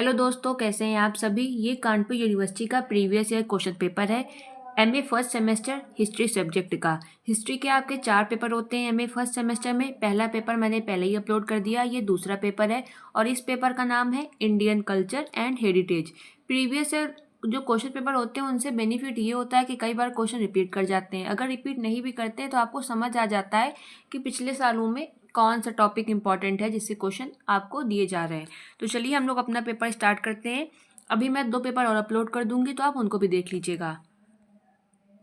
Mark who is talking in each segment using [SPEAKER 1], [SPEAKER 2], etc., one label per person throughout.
[SPEAKER 1] Hello दोस्तों, कैसे हैं आप सभी। ये कानपुर यूनिवर्सिटी का प्रीवियस ईयर क्वेश्चन पेपर है। MA first semester history subject का। हिस्ट्री के आपके 4 पेपर होते हैं एमए फर्स्ट सेमेस्टर में। पहला पेपर मैंने पहले ही अपलोड कर दिया, ये दूसरा पेपर है और इस पेपर का नाम है Indian culture and heritage. Previous year जो क्वेश्चन पेपर होते हैं उनसे बेनिफिट ये होता है कि कई बार क्वेश्चन रिपीट कर जाते हैं। अगर रिपीट नहीं भी करते हैं तो आपको समझ आ जाता है कि पिछले सालों में कौन सा टॉपिक इंपॉर्टेंट है जिससे क्वेश्चन आपको दिए जा रहे हैं। तो चलिए हम लोग अपना पेपर स्टार्ट करते हैं। अभी मैं 2 पेपर और अपलोड कर दूंगी तो आप उनको भी देख लीजिएगा।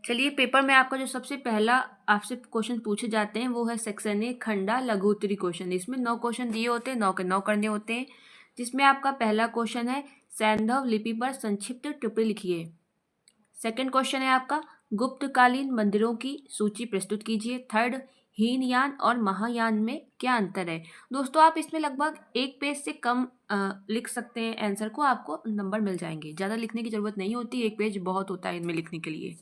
[SPEAKER 1] चलिए, पेपर में आपका जो सबसे पहला आपसे क्वेश्चन पूछे जाते हैं वो है सेक्शन ए खंडा लघु उत्तरी क्वेश्चन। इसमें 9 क्वेश्चन दिए होते हैं, 9 के 9 करने होते हैं। जिसमें आपका पहला क्वेश्चन है सैंधव लिपि पर संक्षिप्त टिप्पणी लिखिए। सेकंड क्वेश्चन है आपका गुप्तकालीन मंदिरों की सूची प्रस्तुत कीजिए। थर्ड, हीनयान और महायान में क्या अंतर है। दोस्तों, आप इसमें लगभग 1 पेज से कम लिख सकते हैं आंसर को, आपको नंबर मिल जाएंगे। ज़्यादा लिखने की ज़रूरत नहीं होती, 1 पेज बहुत होता है इनमें लिखने के लिए।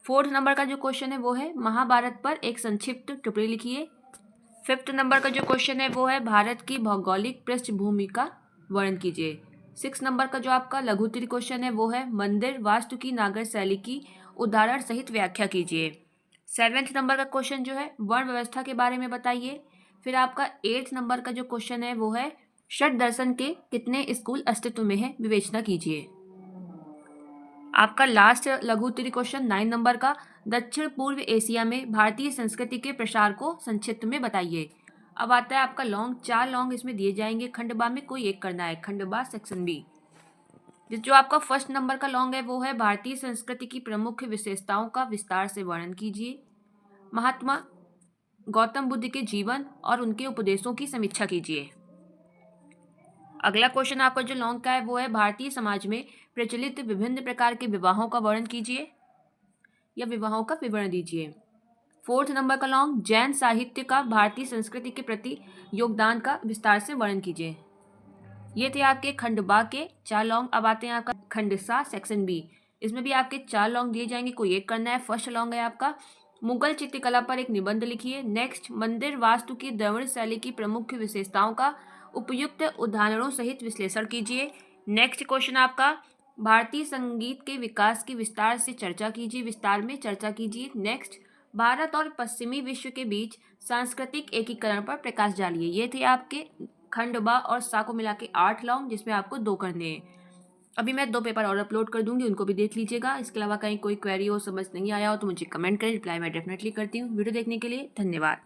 [SPEAKER 1] फोर्थ नंबर का जो क्वेश्चन है वो है महाभारत पर एक संक्षिप्त टिप्पणी लिखिए। फिफ्थ नंबर का जो क्वेश्चन है वो है भारत की भौगोलिक पृष्ठभूमि का वर्णन कीजिए। 6 नंबर का जो आपका लघु उत्तरी क्वेश्चन है वो है मंदिर वास्तु की नागर शैली की उदाहरण सहित व्याख्या कीजिए। 7वें नंबर का क्वेश्चन जो है वर्ण व्यवस्था के बारे में बताइए। फिर आपका 8 नंबर का जो क्वेश्चन है वो है षट दर्शन के कितने स्कूल अस्तित्व में है, विवेचना कीजिए। आपका लास्ट लघु उत्तरी क्वेश्चन 9 नंबर का दक्षिण पूर्व एशिया में भारतीय संस्कृति के प्रसार को संक्षिप्त में बताइए। अब आता है आपका लॉन्ग। 4 लॉन्ग इसमें दिए जाएंगे, खंडबा में कोई एक करना है, खंडबा सेक्शन बी। जो आपका फर्स्ट नंबर का लॉन्ग है वो है भारतीय संस्कृति की प्रमुख विशेषताओं का विस्तार से वर्णन कीजिए। महात्मा गौतम बुद्ध के जीवन और उनके उपदेशों की समीक्षा कीजिए। अगला क्वेश्चन आपका जो लॉन्ग का है वो है भारतीय समाज में प्रचलित विभिन्न प्रकार के विवाहों का वर्णन कीजिए या विवाहों का विवरण दीजिए। फोर्थ नंबर का लॉन्ग जैन साहित्य का भारतीय संस्कृति के प्रति योगदान का विस्तार से वर्णन कीजिए। ये थे आपके खंड बा के 4 लॉन्ग। अब आते हैं आपका खंड सा सेक्शन बी। इसमें भी आपके 4 लॉन्ग दिए जाएंगे, कोई एक करना है। फर्स्ट लॉन्ग है आपका मुगल चित्रकला पर एक निबंध लिखिए। नेक्स्ट, मंदिर वास्तु की द्रविड़ शैली की प्रमुख विशेषताओं का उपयुक्त उदाहरणों सहित विश्लेषण कीजिए। नेक्स्ट क्वेश्चन आपका भारतीय संगीत के विकास की विस्तार से चर्चा कीजिए, विस्तार में चर्चा कीजिए। नेक्स्ट, भारत और पश्चिमी विश्व के बीच सांस्कृतिक एकीकरण पर प्रकाश डालिए। ये थे आपके खंड बा और सा को मिला के 8 लॉन्ग, जिसमें आपको 2 करने हैं। अभी मैं 2 पेपर और अपलोड कर दूंगी, उनको भी देख लीजिएगा। इसके अलावा कहीं कोई क्वेरी हो, समझ नहीं आया हो तो मुझे कमेंट करें, रिप्लाई मैं डेफिनेटली करती हूँ। वीडियो देखने के लिए धन्यवाद।